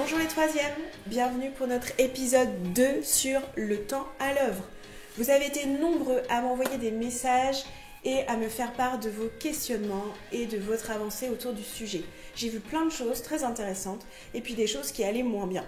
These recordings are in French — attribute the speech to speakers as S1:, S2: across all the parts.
S1: Bonjour les troisièmes, bienvenue pour notre épisode 2 sur le temps à l'œuvre. Vous avez été nombreux à m'envoyer des messages et à me faire part de vos questionnements et de votre avancée autour du sujet. J'ai vu plein de choses très intéressantes et puis des choses qui allaient moins bien.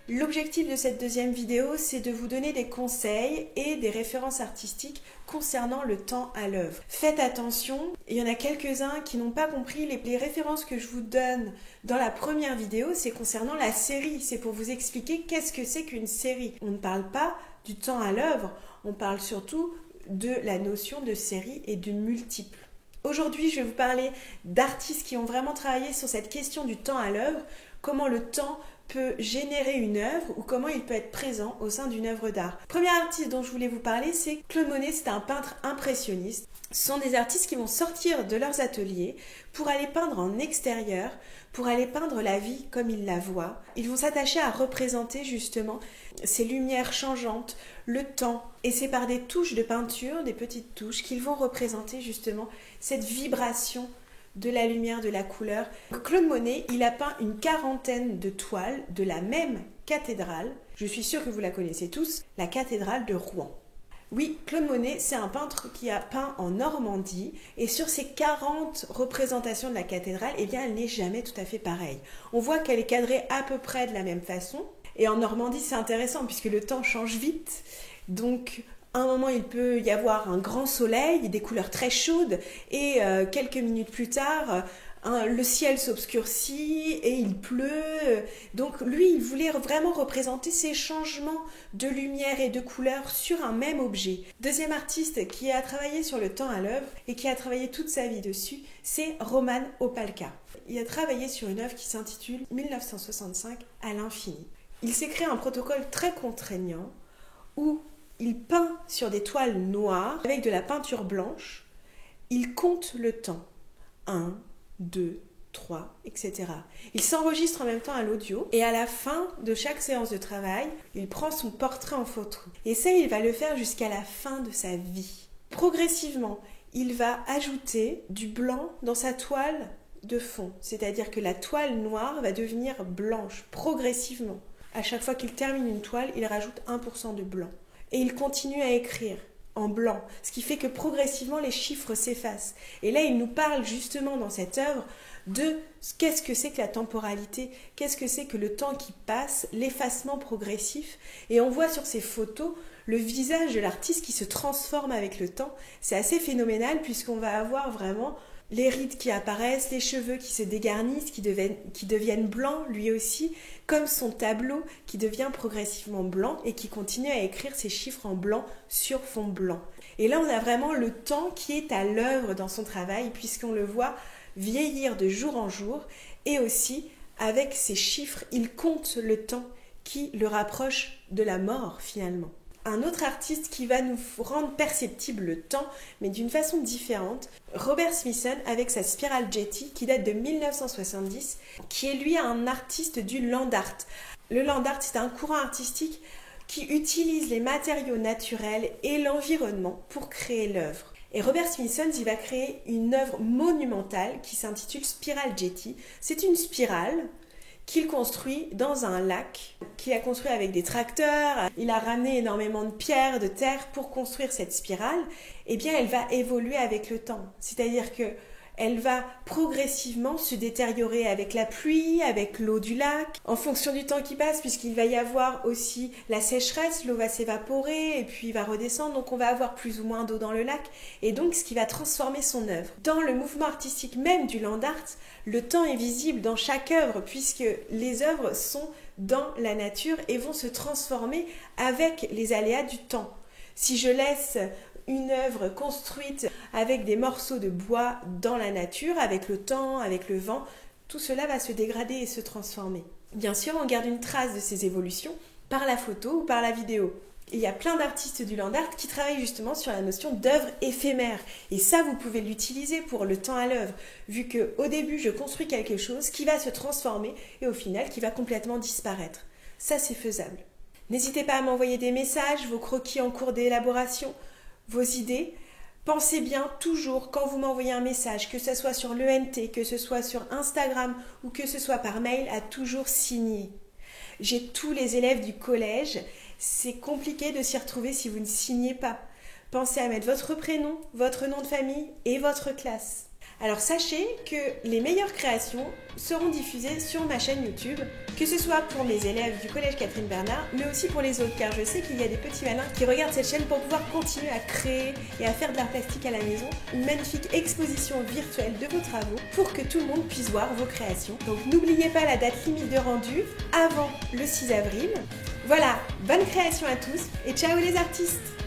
S1: L'objectif de cette deuxième vidéo, c'est de vous donner des conseils et des références artistiques concernant le temps à l'œuvre. Faites attention, il y en a quelques-uns qui n'ont pas compris les références que je vous donne dans la première vidéo, c'est concernant la série. C'est pour vous expliquer qu'est-ce que c'est qu'une série. On ne parle pas du temps à l'œuvre, on parle surtout de la notion de série et de multiple. Aujourd'hui, je vais vous parler d'artistes qui ont vraiment travaillé sur cette question du temps à l'œuvre, comment le temps peut générer une œuvre ou comment il peut être présent au sein d'une œuvre d'art. Le premier artiste dont je voulais vous parler, c'est Claude Monet. C'est un peintre impressionniste. Ce sont des artistes qui vont sortir de leurs ateliers pour aller peindre en extérieur, pour aller peindre la vie comme ils la voient. Ils vont s'attacher à représenter justement ces lumières changeantes, le temps. Et c'est par des touches de peinture, des petites touches, qu'ils vont représenter justement cette vibration de la lumière, de la couleur. Claude Monet, il a peint une quarantaine de toiles de la même cathédrale. Je suis sûre que vous la connaissez tous, la cathédrale de Rouen. Oui, Claude Monet, c'est un peintre qui a peint en Normandie et sur ces 40 représentations de la cathédrale, eh bien, elle n'est jamais tout à fait pareille. On voit qu'elle est cadrée à peu près de la même façon. Et en Normandie, c'est intéressant puisque le temps change vite. Donc, à un moment, il peut y avoir un grand soleil, des couleurs très chaudes, et quelques minutes plus tard, le ciel s'obscurcit et il pleut. Donc lui, il voulait vraiment représenter ces changements de lumière et de couleur sur un même objet. Deuxième artiste qui a travaillé sur le temps à l'œuvre et qui a travaillé toute sa vie dessus, c'est Roman Opalka. Il a travaillé sur une œuvre qui s'intitule 1965 à l'infini. Il s'est créé un protocole très contraignant où il peint sur des toiles noires avec de la peinture blanche. Il compte le temps. 1, 2, 3, etc. Il s'enregistre en même temps à l'audio et à la fin de chaque séance de travail, il prend son portrait en photo. Et ça, il va le faire jusqu'à la fin de sa vie. Progressivement, il va ajouter du blanc dans sa toile de fond. C'est-à-dire que la toile noire va devenir blanche progressivement. À chaque fois qu'il termine une toile, il rajoute 1% de blanc. Et il continue à écrire en blanc, ce qui fait que progressivement les chiffres s'effacent. Et là, il nous parle justement dans cette œuvre de qu'est-ce que c'est que la temporalité, qu'est-ce que c'est que le temps qui passe, l'effacement progressif. Et on voit sur ces photos le visage de l'artiste qui se transforme avec le temps. C'est assez phénoménal puisqu'on va avoir vraiment les rides qui apparaissent, les cheveux qui se dégarnissent, qui deviennent blancs lui aussi, comme son tableau qui devient progressivement blanc et qui continue à écrire ses chiffres en blanc sur fond blanc. Et là, on a vraiment le temps qui est à l'œuvre dans son travail puisqu'on le voit vieillir de jour en jour et aussi avec ses chiffres, il compte le temps qui le rapproche de la mort finalement. Un autre artiste qui va nous rendre perceptible le temps, mais d'une façon différente, Robert Smithson avec sa spirale Jetty qui date de 1970, qui est lui un artiste du land art. Le land art, c'est un courant artistique qui utilise les matériaux naturels et l'environnement pour créer l'œuvre. Et Robert Smithson, il va créer une œuvre monumentale qui s'intitule Spiral Jetty. C'est une spirale qu'il construit dans un lac, qu'il a construit avec des tracteurs. Il a ramené énormément de pierres, de terre pour construire cette spirale. Eh bien, elle va évoluer avec le temps. C'est-à-dire que elle va progressivement se détériorer avec la pluie, avec l'eau du lac, en fonction du temps qui passe, puisqu'il va y avoir aussi la sécheresse, l'eau va s'évaporer et puis va redescendre, donc on va avoir plus ou moins d'eau dans le lac, et donc ce qui va transformer son œuvre. Dans le mouvement artistique même du land art, le temps est visible dans chaque œuvre, puisque les œuvres sont dans la nature et vont se transformer avec les aléas du temps. Si je laisse une œuvre construite avec des morceaux de bois dans la nature, avec le temps, avec le vent, tout cela va se dégrader et se transformer. Bien sûr, on garde une trace de ces évolutions par la photo ou par la vidéo. Et il y a plein d'artistes du land art qui travaillent justement sur la notion d'œuvre éphémère. Et ça, vous pouvez l'utiliser pour le temps à l'œuvre, vu qu'au début, je construis quelque chose qui va se transformer et au final, qui va complètement disparaître. Ça, c'est faisable. N'hésitez pas à m'envoyer des messages, vos croquis en cours d'élaboration, vos idées. Pensez bien toujours quand vous m'envoyez un message, que ce soit sur l'ENT, que ce soit sur Instagram ou que ce soit par mail, à toujours signer. J'ai tous les élèves du collège. C'est compliqué de s'y retrouver si vous ne signez pas. Pensez à mettre votre prénom, votre nom de famille et votre classe. Alors sachez que les meilleures créations seront diffusées sur ma chaîne YouTube, que ce soit pour mes élèves du collège Catherine Bernard, mais aussi pour les autres, car je sais qu'il y a des petits malins qui regardent cette chaîne pour pouvoir continuer à créer et à faire de l'art plastique à la maison. Une magnifique exposition virtuelle de vos travaux pour que tout le monde puisse voir vos créations. Donc n'oubliez pas la date limite de rendu avant le 6 avril. Voilà, bonne création à tous et ciao les artistes!